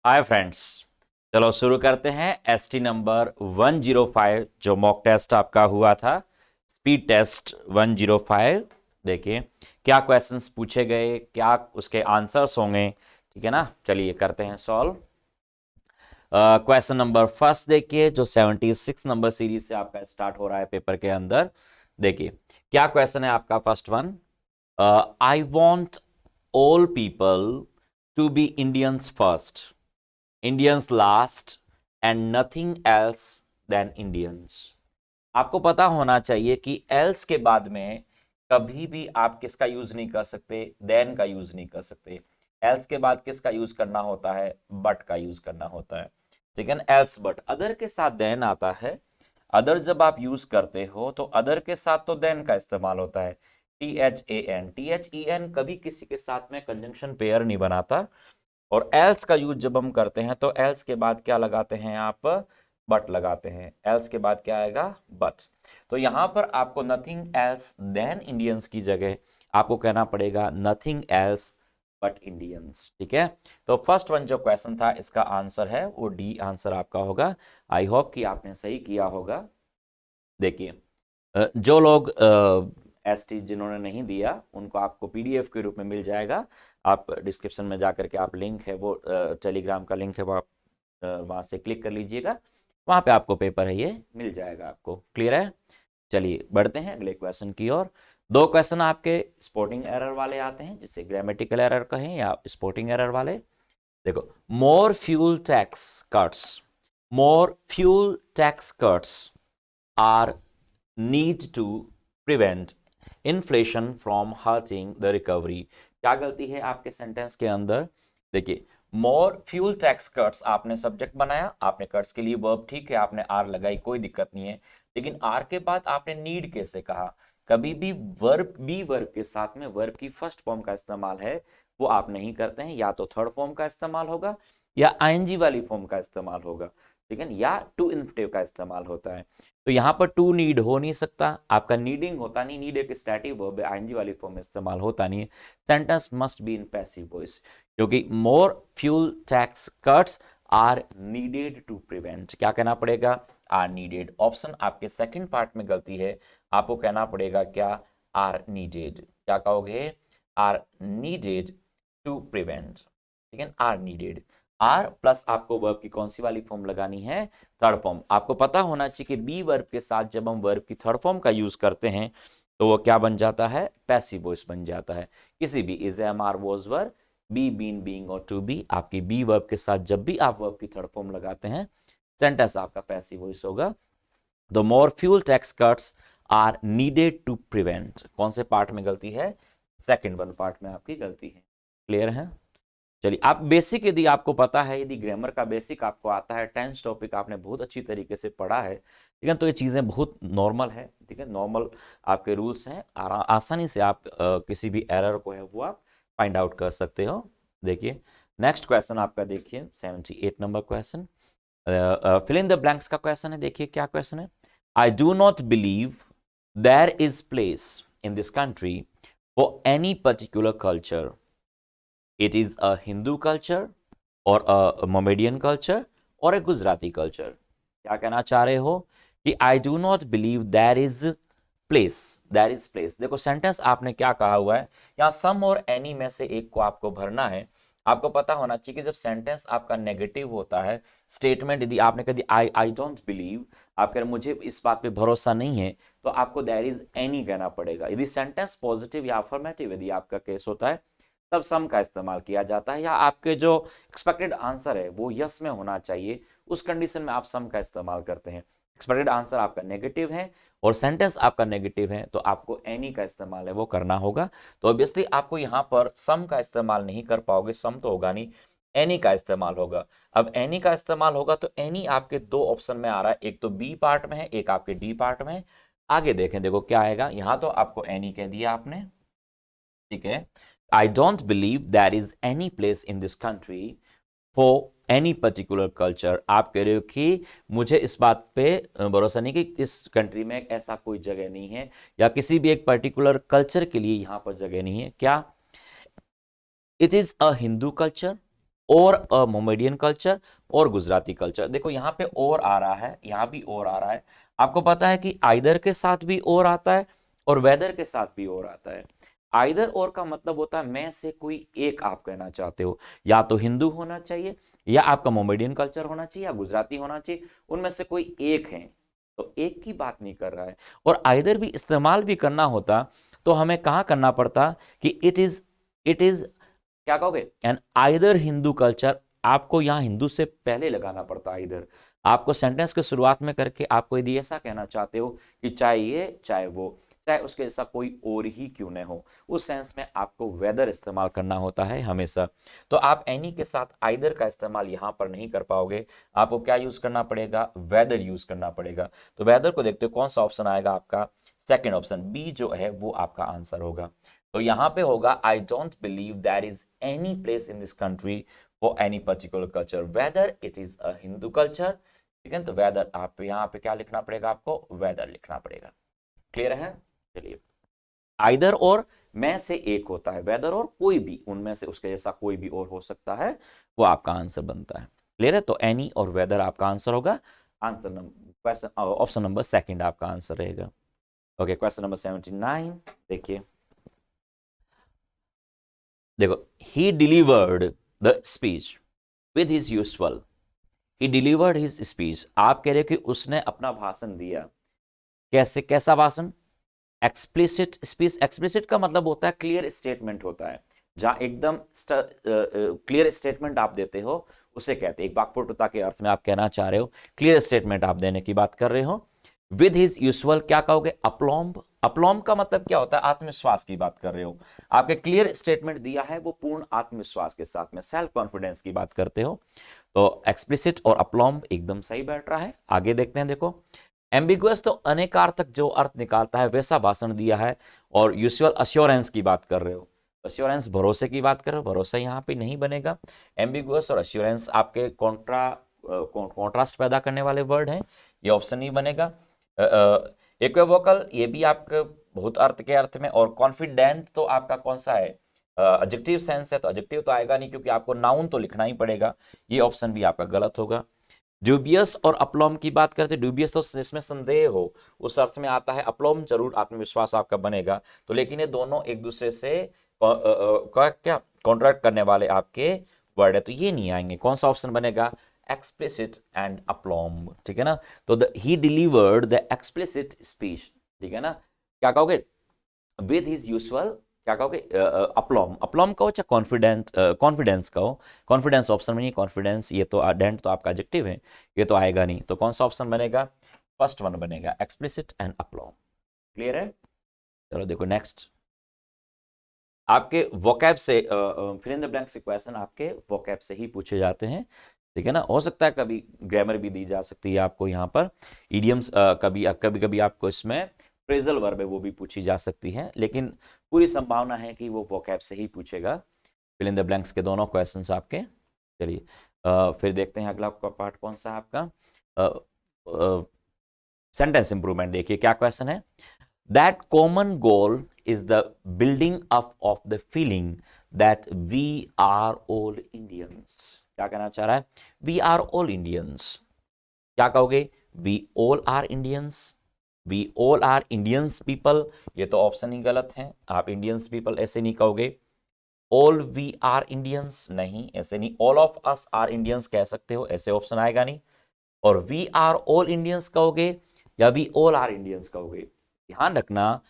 Hi friends, चलो शुरू करते हैं। एसटी नंबर 105 जो मॉक टेस्ट आपका हुआ था, स्पीड टेस्ट 105। देखिए क्या क्वेश्चंस पूछे गए, क्या उसके आंसर्स होंगे। ठीक है ना, चलिए करते हैं सॉल्व। क्वेश्चन नंबर फर्स्ट देखिए, जो 76 नंबर सीरीज से आपका स्टार्ट हो रहा है पेपर के अंदर। देखिए क्या क्वेश्चन है आपका, first one. I want all people to be Indians first, Indians last and nothing else than Indians. आपको पता होना चाहिए कि एल्स के बाद में कभी भी आप किसका यूज नहीं कर सकते, देन का यूज नहीं कर सकते। एल्स के बाद किसका यूज करना होता है, बट का यूज करना होता है। ठीक है ना, एल्स बट। अदर के साथ देन आता है। अदर जब आप यूज करते हो तो अदर के साथ तो देन का इस्तेमाल होता है। THAN कभी किसी के साथ में कंजंक्शन पेयर नहीं बनाता। और एल्स का यूज जब हम करते हैं तो एल्स के बाद क्या लगाते हैं आप, बट लगाते हैं। एल्स के बाद क्या आएगा, बट। तो यहां पर आपको नथिंग एल्स देन इंडियंस की जगह आपको कहना पड़ेगा नथिंग एल्स बट इंडियंस। ठीक है, तो फर्स्ट वन जो क्वेश्चन था इसका आंसर है वो डी आंसर आपका होगा। आई होप कि आपने सही किया होगा। देखिए जो लोग एसटी जिन्होंने नहीं दिया उनको आपको पीडीएफ के रूप में मिल जाएगा। आप डिस्क्रिप्शन में जाकर के आप लिंक है वो टेलीग्राम का लिंक है वो आप वहाँ से क्लिक कर लीजिएगा। वहाँ पे आपको पेपर है ये मिल जाएगा आपको। क्लियर है, चलिए बढ़ते हैं अगले क्वेश्चन की ओर। दो क्वेश्चन आपके स्पोर्टिंग एरर वाले आते हैं, जिसे ग्रामेटिकल एरर कहें या स्पोर्टिंग एरर वाले। देखो, more fuel tax cuts, more fuel tax cuts are need to prevent inflation from hurting the recovery. क्या गलती है आपके सेंटेंस के अंदर। देखिए, मोर फ्यूल टैक्स कट्स आपने सब्जेक्ट बनाया, आपने कट्स के लिए वर्ब ठीक है, आपने आर लगाई, कोई दिक्कत नहीं है। लेकिन आर के बाद आपने नीड कैसे कहा। कभी भी वर्ब बी वर्ब के साथ में वर्ब की फर्स्ट फॉर्म का इस्तेमाल है वो आप नहीं करते हैं। या तो थर्ड फॉर्म का इस्तेमाल होगा या आईएनजी वाली फॉर्म का इस्तेमाल होगा। ठीक है, या टू इन्फिनेटिव का इस्तेमाल होता है। तो यहां पर टू नीड हो नहीं सकता, आपका नीडिंग होता नहीं। नीड एक स्टैटिक वर्ब है, आईएनजी वाली फॉर्म में इस्तेमाल होता नहीं है। Sentence must be in passive voice, क्योंकि more fuel tax cuts are needed to prevent. क्या कहना पड़ेगा, आर नीडेड। ऑप्शन आपके सेकंड पार्ट में गलती है, आपको कहना पड़ेगा क्या, आर नीडेड। क्या कहोगे, आर नीडेड टू प्रिवेंट। ठीक है, आर नीडेड। आर प्लस आपको वर्ब की कौन सी वाली फॉर्म लगानी है, थर्ड फॉर्म। आपको पता होना चाहिए कि बी वर्ब के साथ जब हम वर्ब की थर्ड फॉर्म का यूज करते हैं तो वो क्या बन जाता है, पैसिव वॉइस बन जाता है। किसी भी is, am, are, was, were, be, been, being और टू बी, आपकी बी वर्ब के साथ जब भी आप वर्ब की थर्ड फॉर्म लगाते हैं सेंटेंस आपका पैसिव वॉइस होगा। The more fuel tax cuts are needed to prevent. कौन से पार्ट में गलती है, सेकंड वन पार्ट में आपकी गलती है। क्लियर है, चलिए। आप बेसिक यदि आपको पता है, यदि ग्रामर का बेसिक आपको आता है, टेंस टॉपिक आपने बहुत अच्छी तरीके से पढ़ा है, ठीक है, तो ये चीज़ें बहुत नॉर्मल है। ठीक है, नॉर्मल आपके रूल्स हैं, आसानी से आप किसी भी एरर को है वो आप फाइंड आउट कर सकते हो। देखिए नेक्स्ट क्वेश्चन आपका, देखिए 78 number question, fill in the blanks का क्वेश्चन है। देखिए क्या क्वेश्चन है, I do not believe there is place in this country for any particular culture. It is a Hindu culture or a Mohammedan culture or a Gujarati culture। क्या कहना चाह रहे हो कि I do not believe there is place, there is place। देखो sentence आपने क्या कहा हुआ है, यहाँ सम और एनी में से एक को आपको भरना है। आपको पता होना चाहिए कि जब सेंटेंस आपका नेगेटिव होता है, स्टेटमेंट यदि आपने कहा आई डोंट बिलीव, आप कह रहे मुझे इस बात पे भरोसा नहीं है, तो आपको देयर इज एनी कहना पड़ेगा। यदि सेंटेंस पॉजिटिव या अफर्मेटिव यदि आपका केस होता है तब सम का इस्तेमाल किया जाता है, या आपके जो एक्सपेक्टेड आंसर है वो यस में होना चाहिए, उस कंडीशन में आप सम का इस्तेमाल करते हैं। एक्सपेक्टेड आंसर आपका नेगेटिव है और सेंटेंस आपका नेगेटिव है तो आपको एनी का इस्तेमाल है वो करना होगा। तो ऑब्वियसली आपको यहाँ पर सम का इस्तेमाल नहीं कर पाओगे, सम तो होगा नहीं, एनी का इस्तेमाल होगा। अब एनी का इस्तेमाल होगा तो एनी आपके दो ऑप्शन में आ रहा है, एक तो बी पार्ट में है, एक आपके डी पार्ट में है। आगे देखें, देखो क्या आएगा, यहाँ तो आपको एनी कह दिया आपने। ठीक है, I don't believe there is any place in this country for any particular culture. आप कह रहे हो कि मुझे इस बात पे भरोसा नहीं कि इस कंट्री में ऐसा कोई जगह नहीं है, या किसी भी एक पर्टिकुलर कल्चर के लिए यहां पर जगह नहीं है। क्या, it is a Hindu culture और अ मोमेडियन कल्चर और गुजराती कल्चर। देखो यहाँ पे और आ रहा है, यहाँ भी और आ रहा है। आपको पता है कि आइदर के साथ भी और आता है और वेदर के साथ भी और आता है। आइदर और का मतलब होता है में से कोई एक आप कहना चाहते हो, या तो हिंदू होना चाहिए, या आपका मोमेडियन कल्चर होना चाहिए, या गुजराती होना चाहिए, उनमें से कोई एक है। तो एक की बात नहीं कर रहा है। और आइदर भी इस्तेमाल भी करना होता तो हमें कहाँ करना पड़ता कि इट इज क्या कहोगे, एन आइदर हिंदू कल्चर। आपको यहां हिंदू से पहले लगाना पड़ता आइदर। आपको सेंटेंस के शुरुआत में करके आपको यदि ऐसा कहना चाहते हो कि चाहे ये चाहे वो, चाहे उसके जैसा कोई और ही क्यों न हो, उस सेंस में आपको वेदर इस्तेमाल करना होता है हमेशा। तो आप एनी के साथ आइदर का इस्तेमाल यहां पर नहीं कर पाओगे। आपको क्या यूज करना पड़ेगा, वेदर यूज करना पड़ेगा। तो वेदर को देखते हो कौन सा ऑप्शन आएगा आपका, सेकेंड ऑप्शन बी जो है वो आपका आंसर होगा। तो यहां पे होगा I don't believe there is any place in this country for any particular culture, whether it is a Hindu culture. ठीक है, तो वेदर आप यहां पे क्या लिखना पड़ेगा, आपको वेदर लिखना पड़ेगा। क्लियर है? चलिए, आइदर और में से एक होता है, वेदर और कोई भी उनमें से उसके जैसा कोई भी और हो सकता है, वो आपका आंसर बनता है। क्लियर है? तो एनी और वेदर आपका आंसर होगा। Answer number question option number second आपका आंसर रहेगा। ओके, क्वेश्चन नंबर 79 देखिए। देखो, he delivered the speech with his usual, he delivered his speech. आप कह रहे हो कि उसने अपना भाषण दिया, कैसे, कैसा भाषण, एक्सप्लिसिट स्पीच। एक्सप्लिसिट का मतलब होता है क्लियर स्टेटमेंट होता है, जहां एकदम क्लियर स्टेटमेंट आप देते हो उसे कहते हैं। एक वाक्पटुता के अर्थ में आप कहना चाह रहे हो, क्लियर स्टेटमेंट आप देने की बात कर रहे हो। विद हिज यूजुअल क्या कहोगे, अप्लॉम्ब। अप्लॉम्ब का मतलब क्या होता है, आत्मविश्वास की बात कर रहे हो। आपके क्लियर स्टेटमेंट दिया है वो पूर्ण आत्मविश्वास के साथ में, सेल्फ कॉन्फिडेंस की बात करते हो। तो एक्सप्लिसिट और अप्लॉम्ब एकदम सही बैठ रहा है। आगे देखते हैं, देखो एम्बिगुअस तो अनेकार्थक जो अर्थ निकालता है वैसा भाषण दिया है। और यूजुअल अश्योरेंस की बात कर रहे हो, अश्योरेंस भरोसे की बात कर रहे हो, भरोसा यहाँ पे नहीं बनेगा। एम्बिगुअस और अश्योरेंस आपके कॉन्ट्रास्ट पैदा करने वाले वर्ड हैं, ये ऑप्शन नहीं बनेगा। इक्विवोकल ये भी आपके बहुत अर्थ के अर्थ में। और कॉन्फिडेंट तो आपका कौन सा है, एडजेक्टिव सेंस है, तो एडजेक्टिव तो आएगा नहीं क्योंकि आपको नाउन तो लिखना ही पड़ेगा। ये ऑप्शन भी आपका गलत होगा। ड्यूबियस और अप्लॉम की बात करते हैं, ड्यूबियस तो जिसमें संदेह हो उस अर्थ में आता है, अप्लॉम जरूर आत्मविश्वास आपका बनेगा। तो लेकिन ये दोनों एक दूसरे से क्या कॉन्ट्रैक्ट करने वाले आपके वर्ड है, तो ये नहीं आएंगे। कौन सा ऑप्शन बनेगा, एक्सप्लिसिट एंड अप्लॉम। ठीक है ना? तो ही डिलीवर्ड द एक्सप्लिसिट स्पीच। ठीक है ना? क्या कहोगे, विद हिज यूजुअल क्या कहोगे, अप्लॉम। अप्लॉम कहो चाहे कॉन्फिडेंट, कॉन्फिडेंस कहो। कॉन्फिडेंस ऑप्शन में नहीं, कॉन्फिडेंस ये तो डेंट तो आपका एडजेक्टिव है, ये तो आएगा नहीं। तो कौन सा ऑप्शन बनेगा, फर्स्ट वन बनेगा, एक्सप्लिसिट एंड अप्लॉम। क्लियर है? चलो देखो नेक्स्ट। आपके वोकैब से फिल इन द ब्लैंक्स के क्वेश्चन आपके वोकैब से ही पूछे जाते हैं। ठीक है ना? हो सकता है कभी ग्रामर भी दी जा सकती है आपको यहाँ पर, इडियम्स कभी कभी कभी आपको इसमें फ्रेजल वर्ब है वो भी पूछी जा सकती है, लेकिन पूरी संभावना है कि वो वोकैब से ही पूछेगा फिल इन द ब्लैंक्स के दोनों क्वेश्चंस आपके। चलिए फिर देखते हैं अगला पार्ट कौन सा है आपका, सेंटेंस इंप्रूवमेंट। देखिए क्या क्वेश्चन है, that common goal is the building up of the feeling that we are all Indians। क्या कहना चाह रहा है, we are all Indians। क्या कहोगे, we all are Indians, we all are Indians people। ये तो ऑप्शन ही गलत है, आप Indians people ऐसे नहीं कहोगे। all we are Indians नहीं, ऐसे नहीं। all of us are Indians कह सकते हो, ऐसे ऑप्शन आएगा नहीं। और we are all Indians कहोगे या we all are Indians कहोगे। ध्यान रखना,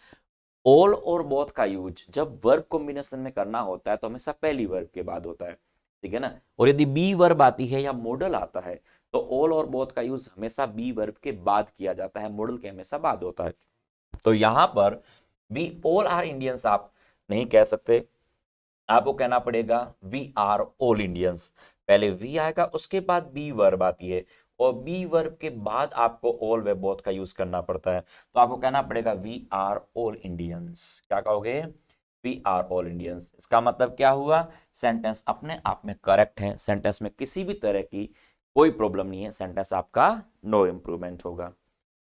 ऑल और बोथ का यूज जब वर्ब कॉम्बिनेशन में करना होता है तो हमेशा पहली वर्ब के बाद होता है। ठीक है ना? और यदि बी वर्ब आती है या मॉडल आता है तो ऑल और बोथ का यूज हमेशा बी वर्ब के बाद किया जाता है, मॉडल के हमेशा बाद होता है। तो यहां पर वी ऑल आर इंडियंस आप नहीं कह सकते, आपको कहना पड़ेगा वी आर ऑल इंडियंस। पहले वी आएगा उसके बाद बी वर्ब आती है, और बी वर्ब के बाद आपको ऑल व बोथ का यूज करना पड़ता है। तो आपको कहना पड़ेगा वी आर ऑल इंडियंस। क्या कहोगे, वी आर ऑल इंडियंस। इसका मतलब क्या हुआ, सेंटेंस अपने आप में करेक्ट है, सेंटेंस में किसी भी तरह की कोई प्रॉब्लम नहीं है, सेंटेंस आपका नो इंप्रूवमेंट होगा।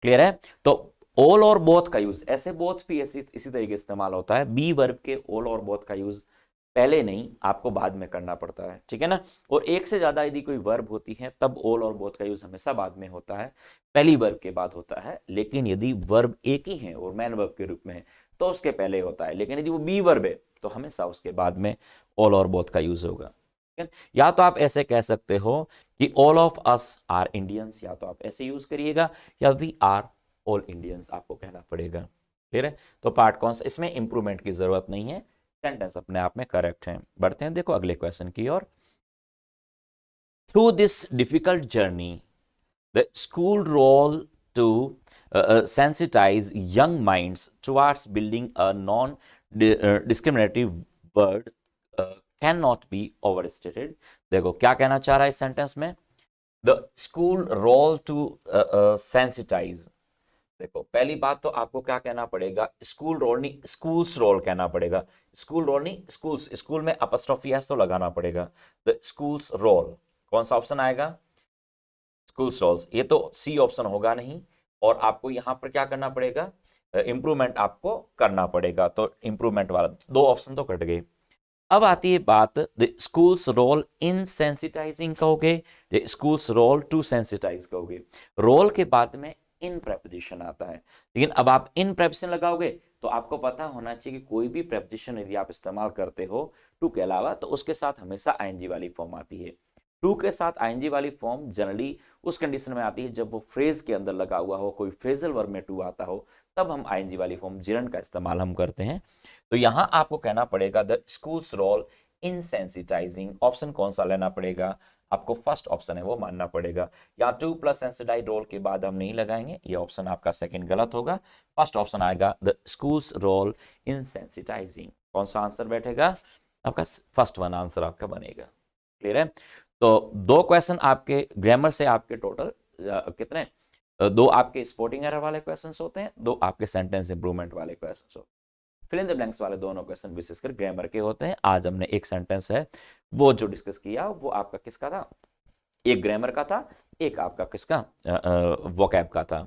क्लियर है? तो ऑल और बोथ का यूज, ऐसे बोथ भी इसी तरीके इस्तेमाल होता है, बी वर्ब के ऑल और बोथ का यूज पहले नहीं, आपको बाद में करना पड़ता है, ठीक है ना। और एक से ज्यादा यदि कोई वर्ब होती है तब ऑल और बोथ का यूज हमेशा बाद में होता है, पहली वर्ब के बाद होता है। लेकिन यदि वर्ब एक ही है और मैन वर्ब के रूप में है तो उसके पहले होता है। लेकिन यदि वो बी वर्ब है तो हमेशा उसके बाद में ऑल और बोथ का यूज होगा, ठीक है। या तो आप ऐसे कह सकते हो कि all of us are Indians, या तो आप ऐसे यूज करिएगा, या वी आर ऑल इंडियंस आपको कहना पड़ेगा, क्लियर है। तो पार्ट कौन सा, इसमें इंप्रूवमेंट की जरूरत नहीं है, सेंटेंस अपने आप में करेक्ट है। बढ़ते हैं देखो अगले क्वेश्चन की ओर। Through this difficult journey the school role to sensitize young minds towards building a non-discriminatory world cannot be overstated। देखो क्या कहना चाह रहा है इस सेंटेंस में, the school role to sensitise. देखो पहली बात तो आपको क्या कहना पड़ेगा, स्कूल रोल नहीं स्कूल्स रोल कहना पड़ेगा। स्कूल रोल नहीं स्कूल्स, स्कूल में अपस्ट्रॉफी एस तो लगाना पड़ेगा। द स्कूल्स रोल, कौन सा ऑप्शन आएगा, स्कूल्स रोल्स, ये तो सी ऑप्शन होगा नहीं। और आपको यहां पर क्या करना पड़ेगा, इंप्रूवमेंट आपको करना पड़ेगा, तो इंप्रूवमेंट वाला दो ऑप्शन तो कट गए। अब आती है बात the schools role in sensitizing कहोगे, the schools role to sensitize कहोगे। रोल के बाद में इन प्रेपोजिशन आता है, लेकिन अब आप इन प्रेपोजिशन लगाओगे तो आपको पता होना चाहिए कि कोई भी प्रेपोजिशन यदि आप इस्तेमाल करते हो टू के अलावा तो उसके साथ हमेशा आईएनजी वाली फॉर्म आती है। टू के साथ आईएनजी वाली फॉर्म जनरली उस कंडीशन में आती है जब वो फ्रेज के अंदर लगा हुआ हो, कोई फ्रेजल वर्ब में टू आता हो, तब हम आईएनजी वाली फॉर्म जिरन का इस्तेमाल हम करते हैं। तो यहां आपको कहना पड़ेगा the schools role in sensitising. Option कौन सा लेना पड़ेगा, आपको फर्स्ट ऑप्शन है वो मानना पड़ेगा। या टू प्लस सेंसिटाइज रोल के बाद हम नहीं लगाएंगे, ये ऑप्शन आपका सेकंड गलत होगा। फर्स्ट ऑप्शन आएगा the schools role in sensitising. कौन सा आंसर बैठेगा आपका, फर्स्ट वन आंसर आपका बनेगा, क्लियर है। तो दो क्वेश्चन आपके ग्रामर से आपके टोटल कितने, दो आपके स्पोर्टिंग एरर वाले क्वेश्चंस होते हैं, दो आपके सेंटेंस इंप्रूवमेंट वाले क्वेश्चंस होते हैं। फिल इन द ब्लैंक्स वाले दोनों क्वेश्चन विशेषकर ग्रामर के होते हैं। आज हमने एक सेंटेंस है वो जो डिस्कस किया वो आपका किसका था, एक ग्रामर का था, एक आपका किसका वोकैब का था।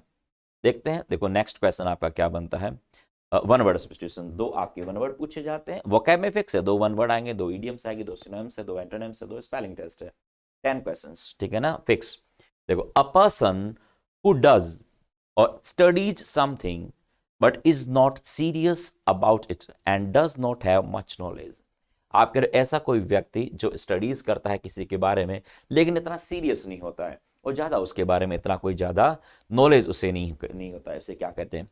देखते हैं, देखो नेक्स्ट क्वेश्चन आपका क्या बनता है। वन वर्ड सब्स्टिट्यूशन, दो आपके वन वर्ड पूछे जाते हैं, वोकैब में फिक्स है, दो वन वर्ड आएंगे, दो इडियम्स आएंगे, दो सिनोनिम्स है, दो एंटोनिम्स है, दो स्पेलिंग टेस्ट है। 10 क्वेश्चंस, ठीक है ना, फिक्स। देखो अ पर्सन हु डज और studies something but is not serious about it and does not have much knowledge। आपके ऐसा कोई व्यक्ति जो स्टडीज करता है किसी के बारे में लेकिन इतना सीरियस नहीं होता है और ज्यादा उसके बारे में इतना कोई ज्यादा नॉलेज उसे नहीं होता है, उसे क्या कहते हैं,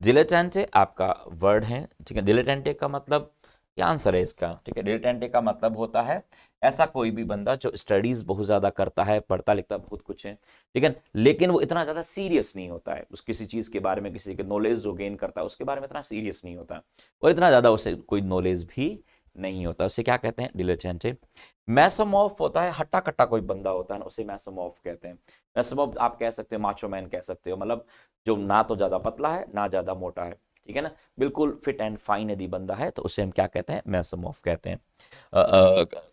डिलेटेंटे आपका वर्ड है, ठीक है। डिलेटेंटे का मतलब क्या आंसर है इसका, ठीक है। डिलेटेंटे का मतलब होता है ऐसा कोई भी बंदा जो स्टडीज बहुत ज्यादा करता है, पढ़ता लिखता बहुत कुछ है, ठीक है, लेकिन वो इतना ज्यादा सीरियस नहीं होता है उस किसी चीज के बारे में, किसी के नॉलेज जो गेन करता है उसके बारे में इतना सीरियस नहीं होता और इतना ज्यादा उसे कोई नॉलेज भी नहीं होता, उसे क्या कहते हैं, डिलेटेंटे। मैसोमॉर्फ होता है हट्टा कट्टा कोई बंदा होता है ना, उसे मैसोमॉर्फ कहते हैं। मैसोमॉर्फ आप कह सकते हो माचो मैन कह सकते हो, मतलब जो ना तो ज्यादा पतला है ना ज्यादा मोटा है, ठीक है ना, बिल्कुल फिट एंड फाइन यदि बंदा है तो उसे हम क्या कहते हैं, मैसोमॉर्फ कहते हैं।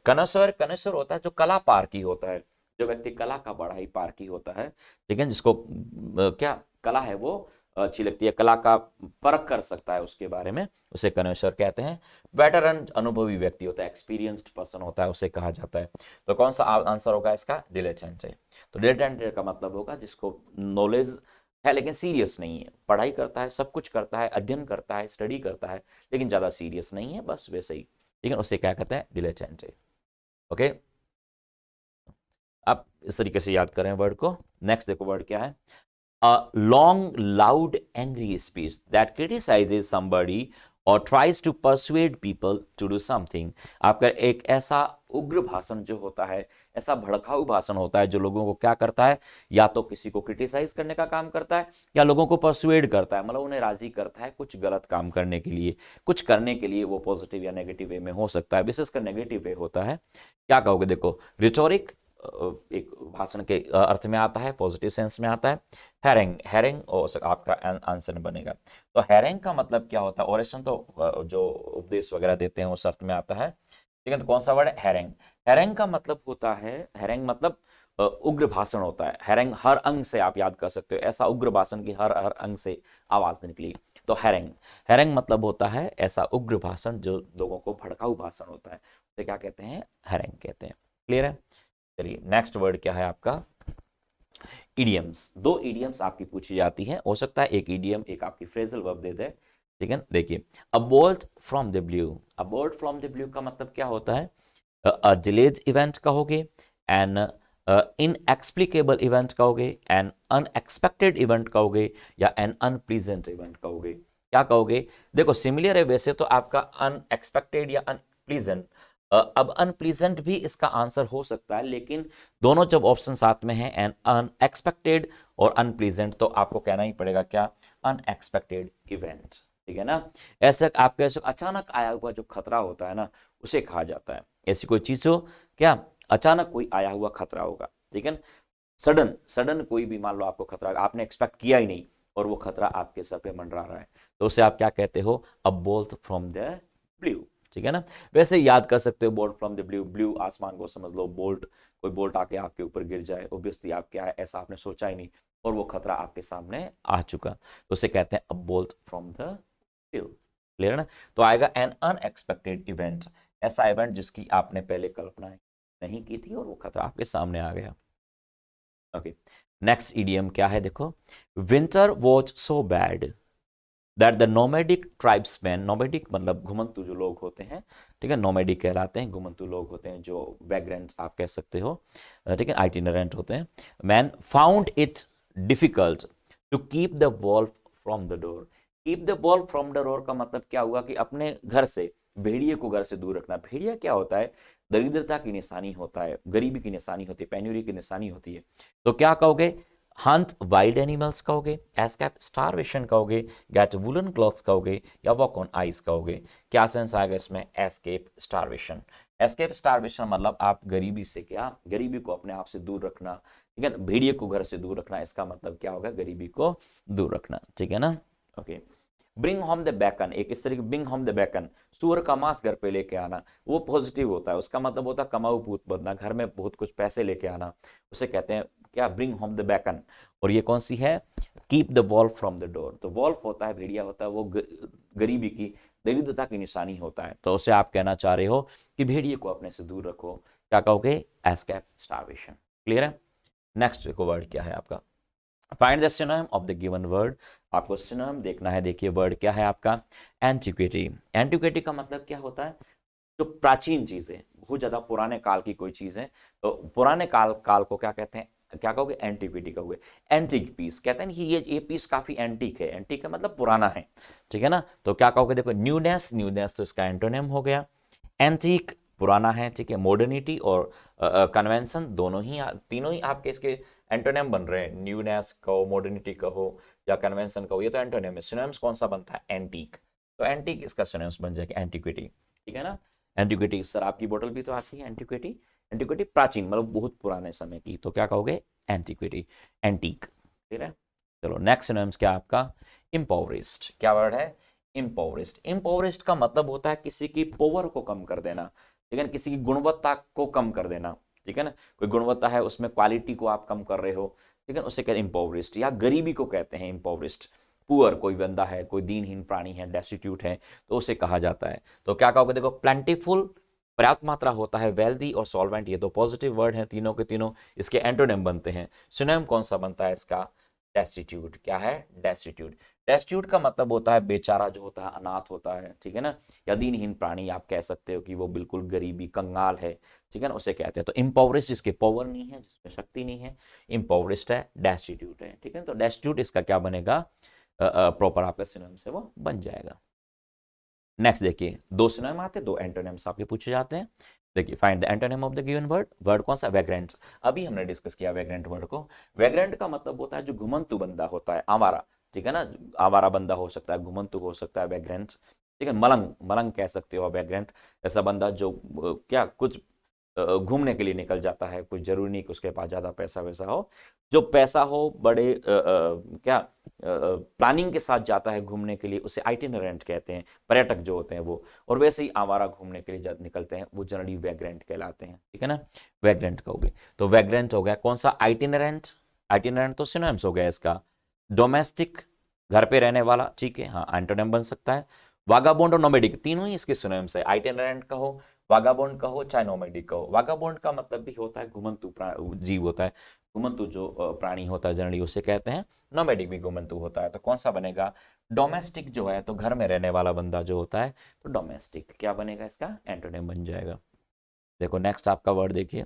कनसर, कनसर होता है जो कला पारखी होता है, जो व्यक्ति कला का बड़ा ही पारखी होता है, ठीक है, जिसको क्या कला है वो अच्छी लगती है, कला का परख कर सकता है उसके बारे में, उसे कनसर कहते हैं। वेटरन अनुभवी व्यक्ति होता है, एक्सपीरियंस्ड पर्सन होता है, उसे कहा जाता है। तो कौन सा आंसर होगा इसका, डिलेटेंटे। तो डिलेटेंटे का मतलब होगा जिसको नॉलेज है लेकिन सीरियस नहीं है, पढ़ाई करता है, सब कुछ करता है, अध्ययन करता है, स्टडी करता है, लेकिन ज्यादा सीरियस नहीं है, बस वैसे ही, ठीक है, उसे क्या कहते हैं, डिलेटेंटे। ओके, आप इस तरीके से याद करें वर्ड को। नेक्स्ट देखो वर्ड क्या है, a long, loud, angry speech that criticizes somebody or tries to persuade people to do something। आपका एक ऐसा उग्र भाषण जो होता है, ऐसा भड़काऊ भाषण होता है जो लोगों को क्या करता है, या तो किसी को क्रिटिसाइज करने का काम करता है या लोगों को परसुएड करता है, मतलब उन्हें राजी करता है कुछ गलत काम करने के लिए, कुछ करने के लिए, वो पॉजिटिव या नेगेटिव वे में हो सकता है, विशेषकर नेगेटिव वे होता है। क्या कहोगे, देखो रिटोरिक एक भाषण के अर्थ में आता है, पॉजिटिव सेंस में आता है। हैरेंग, हैरेंग आपका आंसर बनेगा। तो हैरेंग का मतलब क्या होता है, ओरेशन तो जो उपदेश वगैरह देते हैं उस अर्थ में आता है, ठीक है। तो कौन सा वर्ड है, हैरेंग। हैरेंग का मतलब होता है, हैरेंग मतलब उग्र भाषण होता है। हैरेंग हर अंग से आप याद कर सकते हो, ऐसा उग्र भाषण की हर हर अंग से आवाज निकली। तो हैरेंग, हैरेंग मतलब होता है ऐसा उग्र भाषण जो लोगों को भड़काऊ भाषण होता है, उसे क्या कहते हैं, हैरेंग कहते हैं। क्लियर है। चलिए नेक्स्ट वर्ड क्या है आपका, इडियम्स। दो इडियम्स आपकी पूछी जाती है, हो सकता है एक इडियम एक आपकी फ्रेजल वर्ब दे दे। ठीक है, देखिए अ bolt from the blue, a bolt from the blue का मतलब क्या होता है, डिलेड इवेंट कहोगे, एन इनएक्सप्लिकेबल इवेंट कहोगे, एन अनएक्सपेक्टेड इवेंट कहोगे, या एन अनप्लीजेंट इवेंट कहोगे। क्या कहोगे, देखो सिमिलर है वैसे तो आपका अनएक्सपेक्टेड या अनप्लीजेंट। अब अनप्लीजेंट भी इसका आंसर हो सकता है, लेकिन दोनों जब ऑप्शन साथ में है एन अनएक्सपेक्टेड और अनप्लीजेंट, तो आपको कहना ही पड़ेगा क्या, अनएक्सपेक्टेड इवेंट। ठीक है ना। ऐसा आप कह सकते अचानक आया हुआ जो खतरा होता है ना, उसे कहा जाता है। ऐसी कोई चीज हो क्या, अचानक कोई आया हुआ खतरा होगा। ठीक है, सडन सडन कोई भी मान लो आपको खतरा आपने एक्सपेक्ट किया ही नहीं और वो खतरा आपके सर पे मंडरा रहा है, तो उसे आप क्या कहते हो, अ बोल्ट फ्रॉम द ब्लू। ठीक है ना। वैसे याद कर सकते हो bolt from the blue, blue आसमान को समझ लो, बोल्ट कोई बोल्ट आके आपके ऊपर गिर जाए, ऑब्वियसली आप क्या है ऐसा आपने सोचा ही नहीं और वो खतरा आपके सामने आ चुका, तो उसे कहते हैं अ bolt from the blue. Clear ना। तो आएगा एन अनएक्सपेक्टेड इवेंट, ऐसा इवेंट जिसकी आपने पहले कल्पना नहीं की थी और वो खतरा आपके सामने आ गया। ओके, नेक्स्ट ईडियम क्या है देखो, winter was so bad that the nomadic tribesman, nomadic मतलब घुमंतु जो लोग होते हैं, ठीक है, नोमैडिक कहलाते हैं, घुमंतु लोग होते हैं जो वैग्रेंट्स आप कह सकते हो, ठीक है, आइटिनरेंट होते हैं। Man found it difficult to keep the wolf from the door. Keep the wolf from the door का मतलब क्या हुआ कि अपने घर से भेड़िए को घर से दूर रखना। भेड़िया क्या होता है, दरिद्रता की निशानी होता है, गरीबी की निशानी होती है, पेन्यूरी की निशानी होती है। तो क्या कहोगे, हंट वाइल्ड एनिमल्स कहोगे, एस्केप स्टारवेशन कहोगे, गेट वुलन क्लॉथ्स कहोगे, या वॉक ऑन आइस कहोगे। क्या सेंस आएगा इसमें, एस्केप स्टारवेशन। एस्केप स्टारवेशन मतलब आप गरीबी से, क्या गरीबी को अपने आप से दूर रखना। ठीक है, भेड़िए को घर से दूर रखना, इसका मतलब क्या होगा, गरीबी को दूर रखना। ठीक है ना। Okay, bring home the bacon, एक इस तरीके ब्रिंग होम द बैकन, सुअर का मांस घर पे लेके आना, वो पॉजिटिव होता है, उसका मतलब होता है कमाऊ पूत बनना, घर में बहुत कुछ पैसे लेके आना, उसे कहते हैं क्या, ब्रिंग होम द बैकन। और ये कौन सी है, keep the wolf from the door. तो वॉल्फ होता है, भेड़िया होता है, वो गरीबी की दरिद्रता की निशानी होता है, तो उसे आप कहना चाह रहे हो कि भेड़िए को अपने से दूर रखो। क्या कहोगे, एस्केप स्टारवेशन। क्लियर है। नेक्स्ट वर्ड क्या है आपका, find the synonym of the given word. आपको सिनोनिम देखना है। देखिए वर्ड क्या है आपका, एंटिक्विटी। एंटिक्विटी का मतलब क्या होता है, जो प्राचीन चीजें, बहुत ज्यादा पुराने काल की कोई चीज है, तो पुराने काल काल को क्या कहते हैं, क्या कहोगे, एंटिक्विटी कहोगे। एंटीक पीस कहते हैं कि ये पीस काफी एंटीक है, एंटीक का मतलब पुराना है। ठीक है ना। तो क्या कहोगे, देखो न्यूनेस, न्यूनेस तो इसका एंटोनिम हो गया। एंटीक पुराना है, ठीक है, मॉडर्निटी और कन्वेंशन दोनों ही तीनों ही आपके इसके एंटोनिम बन रहे हैं। न्यूनेस कहो, मॉडर्निटी कहो या कन्वेंशन कहो, ये तो एंटोनिम है। सिनोनिम्स कौन सा बनता है, एंटीक। तो एंटीक इसका सिनोनिम्स बन जाएगा एंटिक्विटी। ठीक है ना। एंटिक्विटी, शराब की बोतल भी तो आती है एंटिक्विटी। एंटिक्विटी प्राचीन मतलब बहुत पुराने समय की, तो क्या कहोगे, एंटिक्विटी, एंटीक। ठीक है। चलो नेक्स्ट सिनोनिम्स क्या आपका, इम्पोवरिस्ड। क्या वर्ड है, इम्पोवरिस्ड। इम्पोवरिस्ड का मतलब होता है किसी की पावर को कम कर देना, ठीक है, किसी की गुणवत्ता को कम कर देना। ठीक है ना, कोई गुणवत्ता है उसमें क्वालिटी को आप कम कर रहे हो, ठीक है, उसे कहते हैं इम्पोवरिस्ड। या गरीबी को कहते हैं इम्पोवरिस्ड। पुअर कोई बंदा है, कोई दीनहीन प्राणी है, डेस्टिट्यूट है, तो उसे कहा जाता है। तो क्या कहोगे, देखो प्लेंटीफुल पर्याप्त मात्रा होता है, वेल्दी और सॉल्वेंट, ये तो पॉजिटिव वर्ड है तीनों के तीनों, इसके एंटोनिम बनते हैं। सिनोनिम कौन सा बनता है इसका, डेस्टिट्यूट। क्या है, डेस्टिट्यूट। डेस्टिट्यूट का मतलब होता है बेचारा जो होता है, अनाथ होता है, ठीक है ना, या दीनहीन प्राणी आप कह सकते हो कि वो बिल्कुल गरीबी कंगाल है, ठीक है ना, उसे कहते हैं। तो इम्पोवरिस्ट जिसके पावर नहीं है, जिसमें शक्ति नहीं है, इम्पोवरिस्ट है, डेस्टिट्यूट है। ठीक है, तो डेस्टिट्यूट इसका क्या बनेगा, प्रॉपर आपका सिनोनिम से वो बन जाएगा। नेक्स्ट देखिए, दो सिनोनिम आते हैं, दो एंटोनिम्स आपके पूछे जाते हैं। देखिए find the antonym of the given word. Word कौन सा, वैग्रेंट। अभी हमने डिस्कस किया वैग्रेंट वर्ड को। वैग्रेंट का मतलब होता है जो घुमंतु बंदा होता है, आवारा। ठीक है ना, आवारा बंदा हो सकता है, घुमंतु हो सकता है, वैग्रेंट। ठीक है, मलंग, मलंग कह सकते हो वैग्रेंट। ऐसा बंदा जो क्या कुछ घूमने के लिए निकल जाता है, कुछ जरूरी नहीं कि उसके पास ज्यादा पैसा वैसा हो, जो पैसा हो बड़े क्या प्लानिंग के साथ जाता है घूमने के लिए, उसे आइटिनरेंट कहते हैं, पर्यटक जो होते हैं वो। और वैसे ही आवारा घूमने के लिए निकलते हैं, वो जनरली वैग्रेंट कहलाते हैं। ठीक है ना, वैग्रेंट कहोगे। तो वैग्रेंट हो गया कौन सा, आइटिनरेंट। आइटिनरेंट तो सिनोनिम्स हो गया इसका, डोमेस्टिक, घर पे रहने वाला, ठीक है, हाँ एंटोनिम बन सकता है। वागाबोंड और नोमैडिक तीनों ही इसके सिनोनिम्स है। आइटिनरेंट कहो, वागाबोंड कहो, चाहे नोमैडिक कहो। वागाबोंड का मतलब भी होता है घुमंतु जीव होता है, घुमंतु जो प्राणी होता है जनरली उसे कहते हैं। नोमैडिक भी घुमंतु होता है। तो कौन सा बनेगा? डोमेस्टिक जो है तो घर में रहने वाला बंदा जो होता है, तो डोमेस्टिक क्या बनेगा? इसका एंटोनिम बन जाएगा। देखो नेक्स्ट आपका वर्ड देखिए,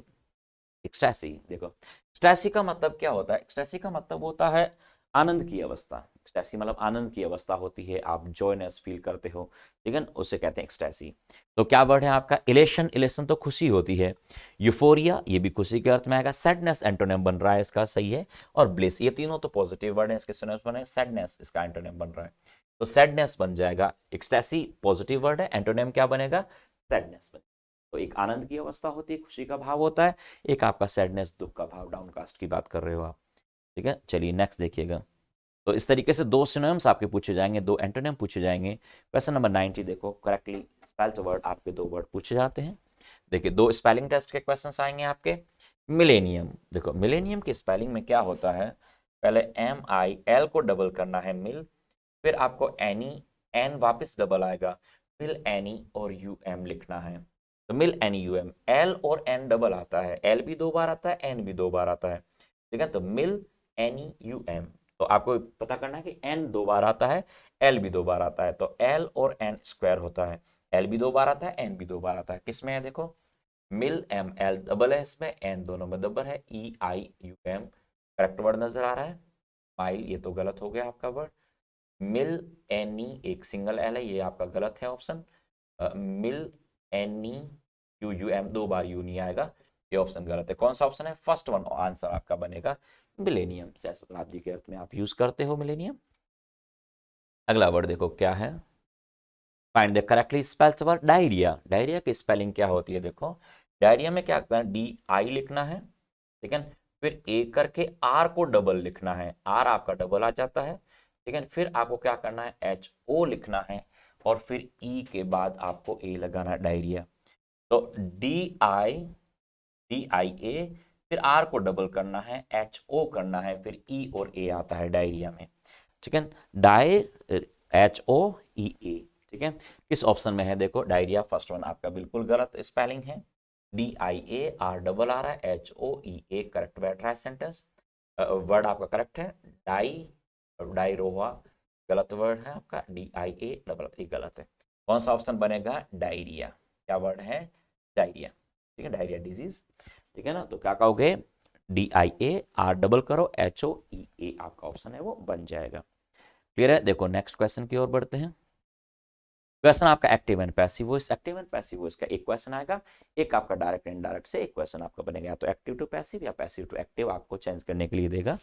एक्सटैसी। देखो एक्सटैसी का मतलब क्या होता है? एक्सटैसी का मतलब होता है आनंद की अवस्था। एक्सटैसी मतलब आनंद की अवस्था होती है, आप जॉयनेस फील करते हो, ठीक है, उसे कहते हैं एक्सटैसी। तो क्या वर्ड है आपका? इलेशन। इलेशन तो खुशी होती है। यूफोरिया ये भी खुशी के अर्थ में आएगा। सैडनेस एंटोनिम बन रहा है इसका, सही है। और ब्लिस, ये तीनों तो पॉजिटिव वर्ड है, इसके सिनोनिम्स बने। सैडनेस इसका एंटोनिम बन रहा है, तो सैडनेस बन जाएगा। एक्सटैसी पॉजिटिव वर्ड है, एंटोनिम क्या बनेगा? सैडनेस बनेगा। तो एक आनंद की अवस्था होती है, खुशी का भाव होता है, एक आपका सैडनेस दुख का भाव, डाउनकास्ट की बात कर रहे हो आप, ठीक है। चलिए नेक्स्ट देखिएगा। तो इस तरीके से दो सिनोनिम्स आपके पूछे जाएंगे, दो एंटोनिम पूछे जाएंगे। क्वेश्चन नंबर 90 देखो, करेक्टली स्पेल्ड वर्ड आपके दो वर्ड पूछे जाते हैं। देखिए दो स्पेलिंग टेस्ट के क्वेश्चंस आएंगे आपके। मिलेनियम, देखो मिलेनियम की स्पेलिंग में क्या होता है? पहले MIL को डबल करना है मिल, फिर आपको एनी, एन वापस डबल आएगा, फिर एनी और UM लिखना है। तो मिल NUM, एल और एन डबल आता है, एल भी दो बार आता है, एन भी दो बार आता है, ठीक है। तो मिल NUM, तो आपको पता करना है कि एन दो बार आता है, एल भी दो बार आता है, तो एल और एन स्क्वायर होता है। एल भी दो बार आता है, एन भी दो बार आता है, किसमें है? देखो मिल ML डबल है इसमें, एन दोनों में डबल है, EIUM करेक्ट वर्ड नजर आ रहा है। माइल ये तो गलत हो गया आपका वर्ड। मिल एनी एक सिंगल एल है, ये आपका गलत है ऑप्शन। मिल एनी UUM दो बार यू नहीं आएगा, ये ऑप्शन गलत है। कौन सा ऑप्शन है? फर्स्ट वन आंसर आपका बनेगा मिलेनियम। सहस्त्राब्दी के अर्थ में आप यूज करते हो मिलेनियम। अगला वर्ड देखो क्या है, find the correctly spelled word diarrhoea. Diarrhoea की स्पेलिंग क्या होती है? देखो डायरिया में क्या करना है, DI लिखना है, ठीक है, फिर ए करके आर को डबल लिखना है, आर आपका डबल आ जाता है, ठीक है, फिर आपको क्या करना है, HO लिखना है, और फिर ई के बाद आपको ए लगाना है, डायरिया। तो DI फिर आर को डबल करना है, HO करना है, फिर ई और ए आता है डायरिया में, ठीक है। डाई HOEA, ठीक है। किस ऑप्शन में है? देखो डायरिया फर्स्ट वन आपका बिल्कुल गलत स्पेलिंग है। DIA R डबल आ रहा है, HOEA करेक्ट बैठ रहा है सेंटेंस, वर्ड आपका करेक्ट है। डाई, डायरोवा गलत वर्ड है आपका, DIA डबल ए गलत है। कौन सा ऑप्शन बनेगा? डायरिया। क्या वर्ड है? डायरिया, ठीक है, डायरिया डिजीज, ठीक है ना। तो क्या कहोगे? DIA R डबल करो, HOEA आपका ऑप्शन है वो बन जाएगा। क्लियर है? देखो नेक्स्ट क्वेश्चन की ओर बढ़ते हैं। क्वेश्चन आपका active and passive voice. Active and passive voice का एक क्वेश्चन आएगा, एक आपका डायरेक्ट एंड इनडायरेक्ट से एक क्वेश्चन आपका बनेगा, तो एक्टिव टू पैसिव या पैसिव टू एक्टिव आपको चेंज करने के लिए देगा।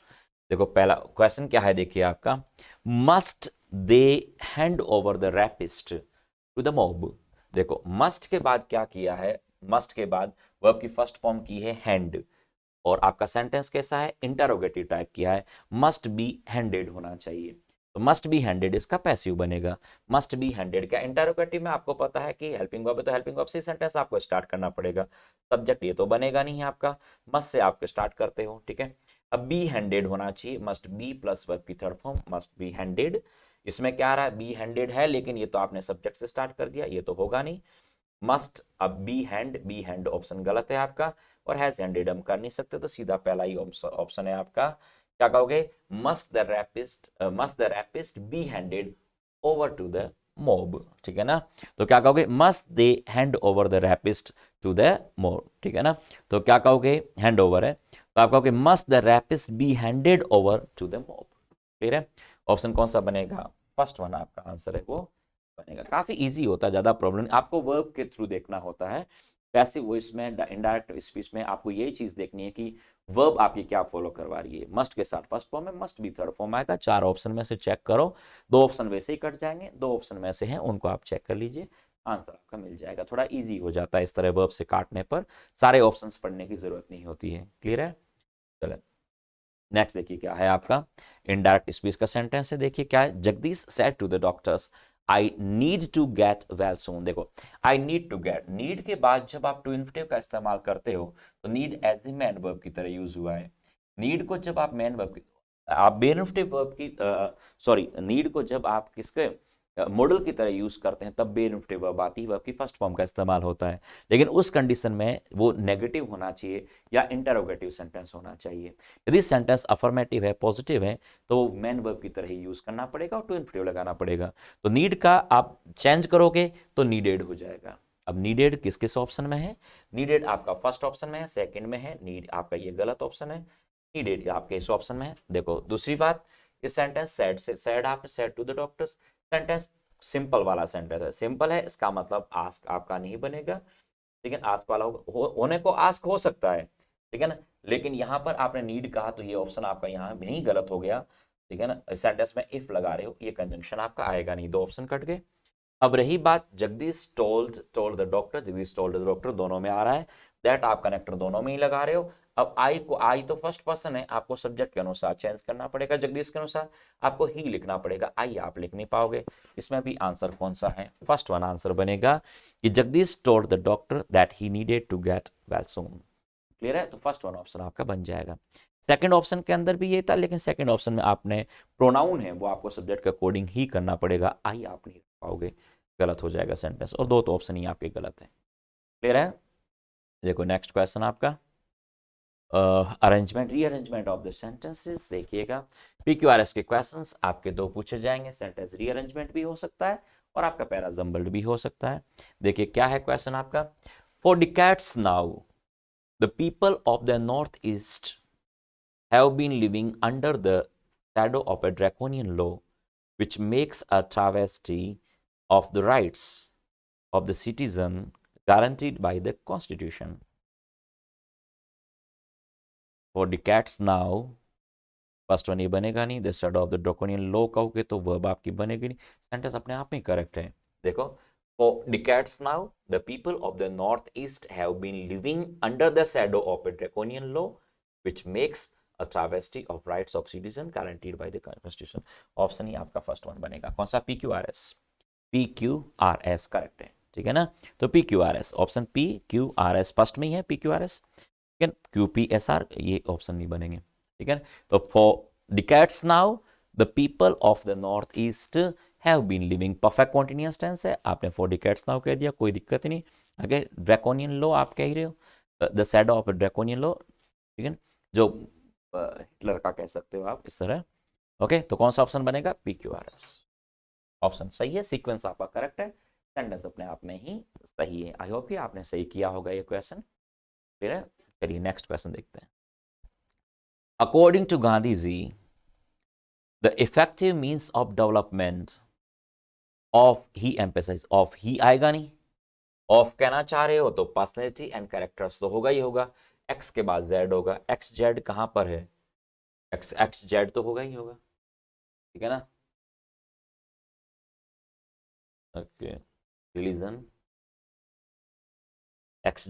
देखो पहला क्वेश्चन क्या है, देखिए आपका, must they hand over the rapist to the mob. देखो मस्ट के बाद क्या किया है? मस्ट के बाद वर्ब की फर्स्ट फॉर्म की है हैंड, और आपका सेंटेंस कैसा है? इंटरोगेटिव टाइप किया है, मस्ट बी हैंडेड होना चाहिए, तो मस्ट बी हैंडेड इसका पैसिव बनेगा। मस्ट बी हैंडेड क्या इंटरोगेटिव में आपको पता है कि हेल्पिंग वर्ब है, तो हेल्पिंग वर्ब से सेंटेंस आपको स्टार्ट करना पड़ेगा। सब्जेक्ट ये तो बनेगा नहीं आपका, मस्ट से आप स्टार्ट करते हो, ठीक है। अब बी हैंडेड होना चाहिए, मस्ट बी प्लस वर्ब की third form, must be handed. इसमें क्या आ रहा है? बी हैंडेड है, लेकिन ये तो आपने सब्जेक्ट से स्टार्ट कर दिया, ये तो होगा नहीं। मस्ट, अब बी हैंड ऑप्शन गलत है आपका, और हैज हैंडेड हम कर नहीं सकते, तो सीधा पहला ही ऑप्शन है आपका। क्या कहोगे? Must the rapist be handed over to the mob, ठीक है ना। तो क्या कहोगे? Must they hand over the rapist to the mob, ठीक है ना। तो क्या कहोगे? हैंड ओवर है, तो आप कहोगे must the rapist be handed over to the mob. Clear है? ऑप्शन कौन सा बनेगा? फर्स्ट वन आपका आंसर है वो बनेगा। काफी इजी होता है, ज्यादा प्रॉब्लम आपको वर्ब के थ्रू देखना होता है। पैसिव वॉइस में, इनडायरेक्ट स्पीच में आपको यही चीज देखनी है कि वर्ब आपकी क्या फॉलो करवा रही है। मस्ट के साथ फर्स्ट फॉर्म है, मस्ट भी थर्ड फॉर्म आएगा। चार ऑप्शन में से चेक करो, दो ऑप्शन वैसे ही कट जाएंगे, दो ऑप्शन में से हैं उनको आप चेक कर लीजिए, आंसर आपका मिल जाएगा। थोड़ा इजी हो जाता है इस तरह वर्ब से काटने पर, सारे ऑप्शन पढ़ने की जरूरत नहीं होती है। क्लियर है? चलो नेक्स्ट देखिए क्या है आपका, इनडायरेक्ट स्पीच का सेंटेंस है। देखिए क्या है, Jagdish said to the doctors I need to get well soon. देखो I need to get, need के बाद जब आप टू इन्फिनेटिव का इस्तेमाल करते हो तो need as a main verb की तरह यूज हुआ है। नीड को जब आप मैन वर्ब आप बेनिफिटिव वर्ब की सॉरी नीड को जब आप किसके मॉडल की तरह यूज करते हैं तब बेनिफिटिव वर्ब आती है, वर्ब की फर्स्ट फॉर्म का इस्तेमाल होता है। लेकिन उस कंडीशन में वो नेगेटिव होना चाहिए या इंटरोगेटिव सेंटेंस होना चाहिए। यदि सेंटेंस अफर्मेटिव है, पॉजिटिव है, तो मेन वर्ब की तरह ही यूज करना पड़ेगा और टू इन्फिनेटिव लगाना पड़ेगा। तो नीड का आप चेंज करोगे तो नीडेड हो जाएगा। अब नीडेड किस किस ऑप्शन में है? नीडेड आपका फर्स्ट ऑप्शन में है, सेकंड में है, नीड आपका ये गलत ऑप्शन है, नीडेड आपके इस ऑप्शन में है। देखो दूसरी बात, इस सेंटेंस सैड से, सैड आपने said to the doctors, sentence simple वाला सेंटेंस है, सिंपल है, इसका मतलब आस्क आपका नहीं बनेगा। ठीक है, आस्क वाला होने को आस्क हो सकता है, ठीक है ना, लेकिन यहाँ पर आपने नीड कहा तो ये ऑप्शन आपका यहाँ भी गलत हो गया। ठीक है ना, इस सेंटेंस में इफ लगा रहे हो, ये कंजंक्शन आपका आएगा नहीं, दो ऑप्शन कट गए। अब रही बात Jagdish told told the doctor, Jagdish told the doctor दोनों में आ रहा है, दैट आप कनेक्टर दोनों में ही लगा रहे हो। अब आई को, आई तो फर्स्ट पर्सन है, आपको सब्जेक्ट के अनुसार चेंज करना पड़ेगा, जगदीश के अनुसार आपको ही लिखना पड़ेगा, आई आप लिख नहीं पाओगे। इसमें भी आंसर कौन सा है? फर्स्ट वन आंसर बनेगा कि Jagdish told the doctor that he needed to get well soon. Clear है? तो फर्स्ट वन ऑप्शन आपका बन जाएगा। सेकंड ऑप्शन के अंदर भी ये था, लेकिन सेकंड ऑप्शन में आपने प्रोनाउन है वो आपको सब्जेक्ट के अकॉर्डिंग ही करना पड़ेगा, आई आप नहीं लिख पाओगे, गलत हो जाएगा सेंटेंस, और दो तो ऑप्शन ही आपके गलत है। क्लियर है? देखो नेक्स्ट क्वेश्चन आपका arrangement, rearrangement of the sentences. देखिएगा PQRS के क्वेश्चंस आपके दो पूछे जाएंगे, सेंटेंस रीअरेंजमेंट भी हो सकता है और आपका पैरा जम्बल्ड भी हो सकता है। देखिए क्या है क्वेश्चन आपका, for decades now the people of the North east have been living under the shadow of a draconian law which makes a travesty of the rights of the citizen guaranteed by the constitution. For decades now, first one ये बनेगा नहीं, the shadow of the draconian law कहोगे तो verb आपकी बनेगी नहीं, sentence अपने आप में करेक्ट है। देखो, for decades now the people of the northeast have been living under the shadow of a draconian law which makes a travesty of rights of citizen guaranteed by the constitution। Option ही आपका first one बनेगा, कौन सा? PQRS, PQRS correct है, ठीक है ना। तो PQRS ऑप्शन PQRS फर्स्ट में ही है, PQRS, ठीक है। QPSR ये ऑप्शन नहीं बनेंगे, ठीक है। तो for decades now the people of the North East have been living, perfect continuous tense है, आपने फॉर डिकेड्स नाउ कह दिया, कोई दिक्कत नहीं। आगे ड्रैकोनियन लॉ आप कह ही रहे हो, the shadow of draconian law, ठीक है, जो हिटलर का कह सकते हो आप इस तरह। ओके, तो कौन सा ऑप्शन बनेगा? PQRS ऑप्शन सही है, सीक्वेंस आपका करेक्ट है, सेंटेंस अपने आप में ही सही है। आई होप कि आपने सही किया होगा ये क्वेश्चन। फिर चलिए नेक्स्ट क्वेश्चन देखते हैं। According to Gandhi ji the effective means of development of, he emphasize, of ही आएगा नहीं, ऑफ कहना चाह रहे हो तो पर्सनैलिटी एंड कैरेक्टर्स तो होगा ही होगा, एक्स के बाद जेड होगा, एक्स जेड कहां पर है? एक्स एक्स जेड तो होगा ही होगा, ठीक है ना। ओके, रिलीजन एक्स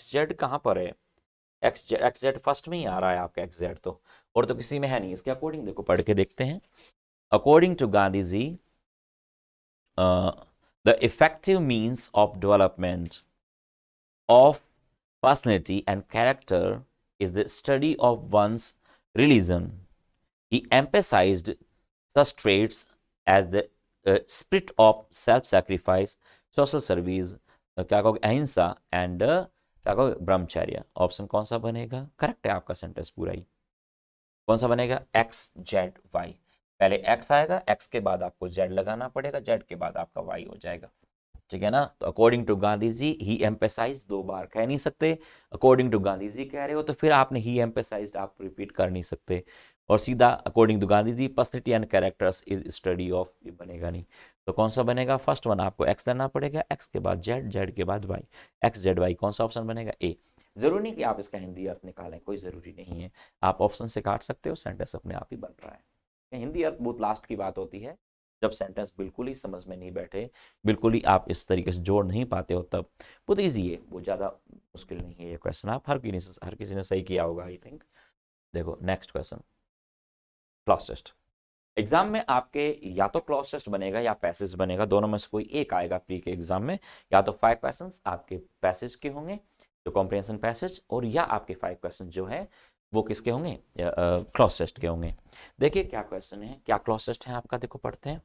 जेड कहां पर है? एक्स जेड फर्स्ट में ही आ रहा है आपका एक्स जेड, तो और तो किसी में है नहीं। इसके अकॉर्डिंग देखो पढ़ के देखते हैं। According to Gandhi ji the effective means of development of personality and character is the study of one's religion. He emphasized such traits as the spirit of self-sacrifice, social service, क्या कहोगे, अहिंसा एंड क्या कहोगे, ब्रह्मचर्य। ऑप्शन कौन सा बनेगा? करेक्ट है आपका सेंटेंस पूरा ही। कौन सा बनेगा? एक्स जेड वाई, पहले एक्स आएगा, एक्स के बाद आपको जेड लगाना पड़ेगा, जेड के बाद आपका वाई हो जाएगा, ठीक है ना। तो अकॉर्डिंग टू गांधी जी, ही एम्पेसाइज दो बार कह नहीं सकते, अकॉर्डिंग टू गांधी जी कह रहे हो तो फिर आपने ही एम्पेसाइज आप रिपीट कर नहीं सकते, और सीधा according to Gandhi ji personality and characters is study of, ये बनेगा नहीं। तो कौन सा बनेगा? फर्स्ट वन आपको एक्स लेना पड़ेगा, एक्स के बाद जेड, जेड के बाद वाई, एक्स जेड वाई, कौन सा ऑप्शन बनेगा? ए। जरूरी नहीं कि आप इसका हिंदी अर्थ निकालें, कोई जरूरी नहीं है, आप ऑप्शन से काट सकते हो, सेंटेंस अपने आप ही बन रहा है। हिंदी अर्थ बहुत लास्ट की बात होती है, जब सेंटेंस बिल्कुल ही समझ में नहीं बैठे, बिल्कुल ही आप इस तरीके से जोड़ नहीं पाते हो, तब बहुत ईजी है, वो ज़्यादा मुश्किल नहीं है ये क्वेश्चन, आप हर किसी ने सही किया होगा आई थिंक। देखो next question, clause test. Exam में आपके या तो क्लॉज टेस्ट बनेगा या पैसेज बनेगा, दोनों में से कोई एक आएगा प्री के एग्जाम में, या तो 5 क्वेश्चन आपके पैसेज के होंगे, जो कॉम्प्रिहेंशन पैसेज, और या आपके 5 क्वेश्चन जो है वो किसके होंगे, क्लॉज टेस्ट के होंगे। देखिए क्या क्वेश्चन है, क्या क्लॉज टेस्ट है आपका, देखो पढ़ते हैं।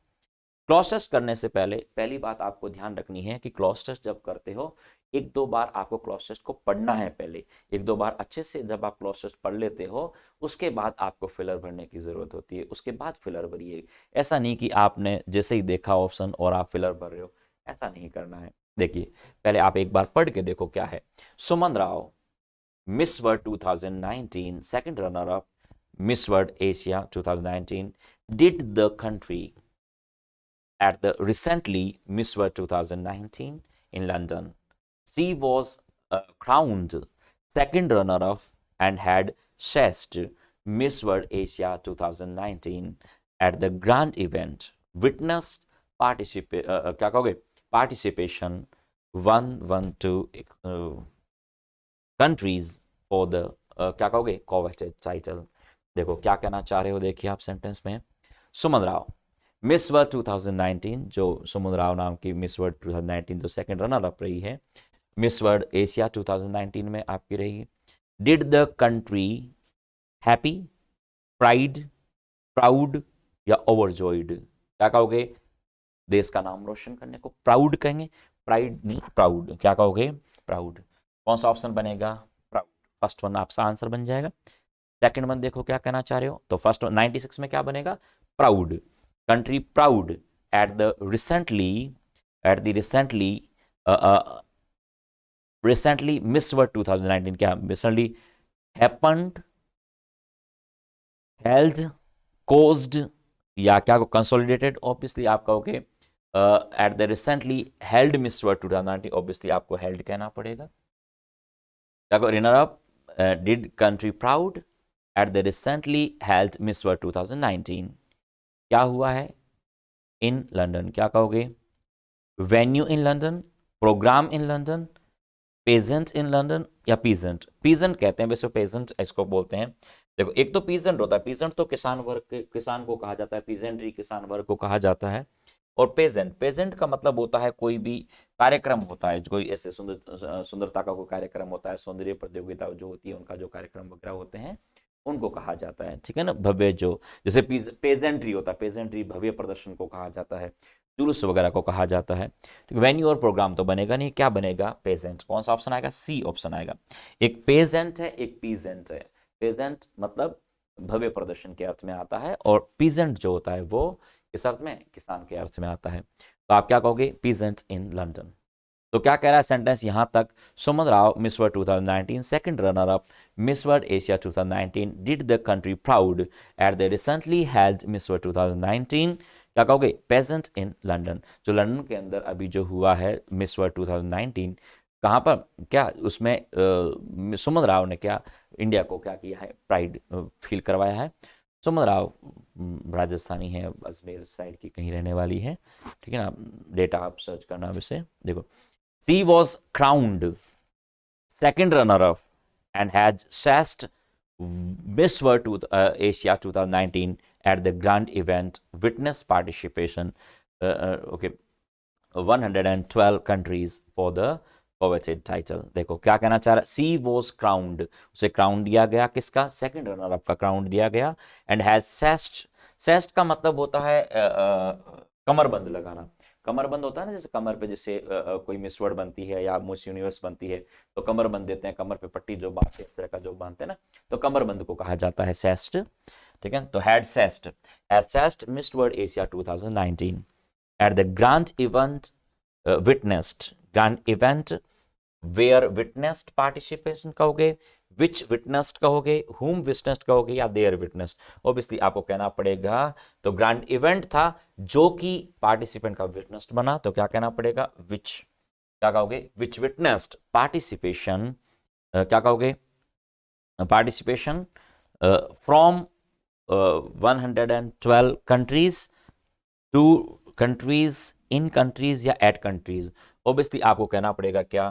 क्लॉज टेस्ट करने से पहले पहली बात आपको ध्यान रखनी है कि क्लॉज टेस्ट जब करते हो एक दो बार आपको क्लॉज टेस्ट को पढ़ना है। पहले एक दो बार अच्छे से जब आप क्लॉज टेस्ट पढ़ लेते हो उसके बाद आपको फिलर भरने की जरूरत होती है, उसके बाद फिलर भरिए। ऐसा नहीं कि आपने जैसे ही देखा ऑप्शन और आप फिलर भर रहे हो, ऐसा नहीं करना है। देखिए पहले आप एक बार पढ़ के देखो क्या है। Suman Rao, Miss World 2019 second runner up, Miss World Asia 2019, did the country at the recently Miss World 2019 in London. She was crowned second runner-up and had chased Miss World Asia 2019 at the grand event. Witnessed क्या कहोगे, participation 112 countries for the क्या कहोगे, coveted title. देखो क्या कहना चाह रहे हो, देखिए आप सेंटेंस में। सुमन राव मिस वर्ल्ड 2019, जो सुमन राव नाम की मिस वर्ल्ड 2019 जो सेकंड रनर अप रही है, मिस वर्ल्ड एशिया 2019 में आपकी रही। Did the country happy, pride, proud या ओवरजॉयड, क्या कहोगे, देश का नाम रोशन करने को प्राउड कहेंगे, प्राइड नहीं प्राउड, क्या कहोगे, प्राउड। कौन सा ऑप्शन बनेगा, प्राउड। फर्स्ट वन आपका आंसर बन जाएगा। सेकंड वन देखो क्या कहना चाह रहे हो, तो फर्स्ट 96 में क्या बनेगा, proud. country proud at the recently Miss World 2019, क्या recently happened, held, caused या क्या को consolidated, obviously आप कहोगे at the recently held Miss World 2019, obviously आपको held कहना पड़ेगा। क्या को runner up did country proud at the recently held Miss World 2019, क्या हुआ है, इन लंदन, क्या कहोगे, venue in London, programme in London, pageant in London या पीजेंट। पीजेंट कहते हैं वैसे, पेजेंट इसको बोलते हैं। देखो एक तो पीजेंट होता है, पीजेंट तो किसान वर्ग, किसान को कहा जाता है, पीजेंट्री किसान वर्ग को कहा जाता है। और पेजेंट, पेजेंट का मतलब होता है कोई भी कार्यक्रम होता है, कोई ऐसे सुंदरता का कोई कार्यक्रम होता है, सौंदर्य प्रतियोगिता जो होती है उनका जो कार्यक्रम वगैरह होते हैं उनको कहा जाता है, ठीक है ना। भव्य जो जैसे पेजेंट्री होता है, पेजेंट्री भव्य प्रदर्शन को कहा जाता है, जुलूस वगैरह को कहा जाता है। तो वेन्यू और प्रोग्राम तो बनेगा नहीं, क्या बनेगा, पेजेंट। कौन सा ऑप्शन आएगा, सी ऑप्शन आएगा। एक पेजेंट है, एक पीजेंट है। पेजेंट मतलब भव्य प्रदर्शन के अर्थ में आता है, और पीजेंट जो होता है वो किस अर्थ में, किसान के अर्थ में आता है। तो आप क्या कहोगे, पीजेंट इन लंदन। तो क्या कह रहा है सेंटेंस यहां तक, Suman Rao Miss World 2019 second runner up, Miss World Asia 2019, did the country proud at the recently held Miss World 2019, क्या कहोगे, पेजेंट इन लंदन। जो लंदन के अंदर अभी जो हुआ है मिस वर्ल्ड 2019, कहाँ पर, क्या उसमें सुमन राव ने क्या इंडिया को क्या किया है, प्राइड फील करवाया है। सुमन राव राजस्थानी है, अजमेर साइड की कहीं रहने वाली है, ठीक है ना। डेटा आप सर्च करना वैसे देखो। She was crowned second runner-up and had sashed Miss World Asia 2019 at the grand event. Witness participation, 112 countries for the coveted title. देखो क्या कहना चाह रहा है, She was crowned, उसे क्राउन दिया गया, किसका, सेकंड रनर अप का क्राउन दिया गया। एंड हैज सेस्ट, सेस्ट का मतलब होता है कमरबंद लगाना। कमरबंद होता है ना, जैसे कमर पे जैसे कोई मिस वर्ल्ड बनती है या मिस यूनिवर्स बनती है तो कमर बंद देते हैं, कमर पे पट्टी जो बांधते हैं इस तरह का जो बांधते हैं ना, तो कमरबंद को कहा जाता है सेस्ट, ठीक है। तो had sashed Miss World Asia 2019 at the grand event, witnessed, grand event where witnessed participation कहोगे, विच विटनेस्ड कहोगे, हुम विटनेस्ड कहोगे या देयर विटनेस्ड। ऑब्वियसली आपको कहना पड़ेगा, तो ग्रांड इवेंट था जो कि पार्टिसिपेंट का विटनेस्ड बना, तो क्या कहना पड़ेगा, विच, क्या कहोगे, विच विटनेस्ड पार्टिसिपेशन, क्या कहोगे, participation from 112 countries to countries, in countries या एट कंट्रीज। ऑब्वियसली आपको कहना पड़ेगा क्या,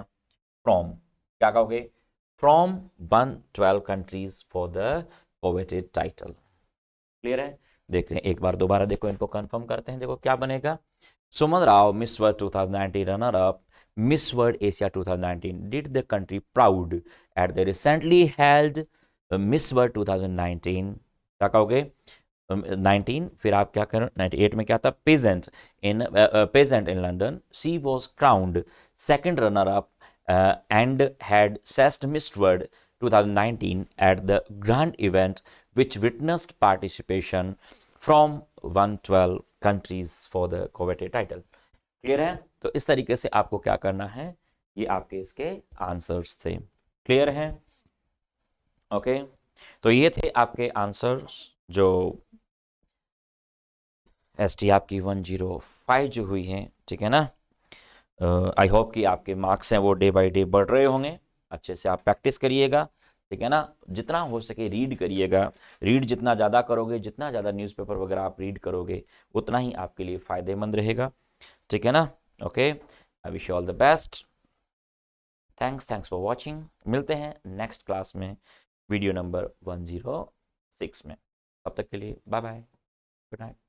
फ्रॉम, क्या कहोगे, from 112 countries for the coveted title. Clear है, देखते हैं एक बार दोबारा, देखो इनको कंफर्म करते हैं। देखो क्या बनेगा, Suman Rao Miss World 2019 runner up, Miss World Asia 2019, did the country proud at the recently held Miss World 2019 क्या कहोगे? 19, फिर आप क्या करें? 98 में क्या था? Pageant in London, she was crowned second runner up and had sashed Miss World 2019 at the grand event which witnessed participation from 112 countries for the coveted title. Clear है? तो इस तरीके से आपको क्या करना है, ये आपके इसके आंसर्स थे। क्लियर है? ओके, तो ये थे आपके आंसर्स जो एसटी आपकी 105 जो हुई है, ठीक है ना। आई होप कि आपके मार्क्स हैं वो डे बाय डे बढ़ रहे होंगे। अच्छे से आप प्रैक्टिस करिएगा, ठीक है ना। जितना हो सके रीड करिएगा। रीड जितना ज़्यादा करोगे, जितना ज़्यादा न्यूज़पेपर वगैरह आप रीड करोगे, उतना ही आपके लिए फ़ायदेमंद रहेगा, ठीक है ना। Okay, I wish you all the best. Thanks for watching. मिलते हैं नेक्स्ट क्लास में, वीडियो नंबर 106 में। तब तक के लिए बाय बाय, गुड नाइट।